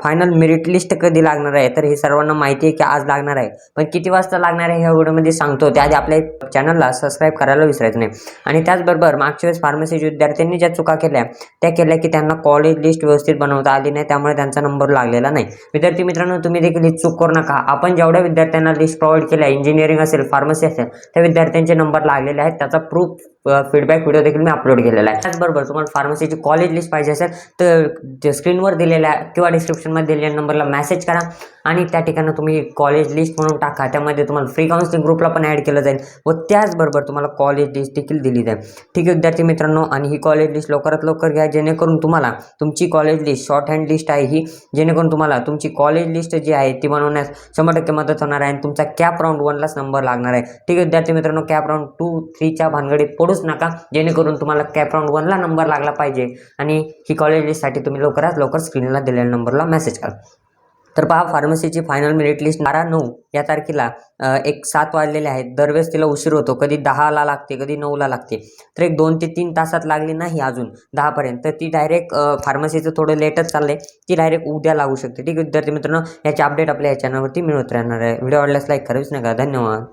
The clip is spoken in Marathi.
फायनल मेरिट लिस्ट कधी लागणार आहे, तर हे सर्वांना माहिती आहे की आज लागणार आहे, पण किती वाजता लागणार आहे ह्या व्हिडिओमध्ये सांगतो. त्याआधी आपल्या चॅनलला सबस्क्राईब करायला विसरायचं नाही. आणि त्याचबरोबर मागच्या वेळेस फार्मसी विद्यार्थ्यांनी ज्या चुका केल्या त्या केल्या की त्यांना कॉलेज लिस्ट व्यवस्थित बनवता आली नाही, त्यामुळे त्यांचा नंबर लागलेला नाही. विद्यार्थी मित्रांनो, तुम्ही देखील ही चूक करू नका. आपण जेवढ्या विद्यार्थ्यांना लिस्ट प्रोव्हाइड केल्या, इंजिनिअरिंग असेल, फार्मसी असेल, त्या विद्यार्थ्यांचे नंबर लागलेले आहेत. त्याचा प्रूफ फीडबॅक व्हिडिओ देखील मी अपलोड केलेला आहे. त्याचबरोबर तुम्हाला फार्मसीची कॉलेज लिस्ट पाहिजे असेल तर स्क्रीनवर दिलेल्या किंवा डिस्क्रिप्शनमध्ये दिलेल्या नंबरला मेसेज करा आणि त्या ठिकाणी तुम्ही कॉलेज लिस्ट म्हणून टाका. त्यामध्ये तुम्हाला फ्री काउन्सिलिंग ग्रुपला पण ॲड केलं जाईल व त्याचबरोबर तुम्हाला कॉलेज लिस्ट देखील दिली जाईल. ठीक आहे विद्यार्थी मित्रांनो, आणि ही कॉलेज लिस्ट लवकरात लवकर घ्या, जेणेकरून तुम्हाला तुमची college list short hand list आहे ही, जेणेकरून तुम्हाला तुमची कॉलेज लिस्ट जी आहे ती बनवण्यास 100% मदत होणार आहे आणि तुमचा कॅप राऊंड 1लाच नंबर लागणार आहे. ठीक आहे विद्यार्थी मित्रांनो, कॅप राऊंड 2, 3च्या भानगडीत पडूच नका, जेणेकरून तुम्हाला कॅप राऊंड 1ला नंबर लागला पाहिजे. आणि ही कॉलेज लिस्टसाठी तुम्ही लवकरात लवकर स्क्रीनला दिलेल्या नंबरला मेसेज करा. तर पहा, फार्मसीची फायनल मेरिट लिस्ट 12/9 या तारखेला 7 वाजलेले आहेत. दरवेळेस तिला उशीर होतो, कधी 10ला लागते, कधी 9ला लागते. तर 2 ते 3 तासात लागली नाही अजून 10पर्यंत, तर ती डायरेक्ट फार्मसीचं थोडं लेटच चाललंय, ती डायरेक्ट उद्या लागू शकते. ठीक आहे विद्यार्थी मित्रांनो, याची अपडेट आपल्या या चॅनलवरती मिळत राहणार आहे. व्हिडिओ आवडल्यास लाईक करा, विसरू नका. धन्यवाद.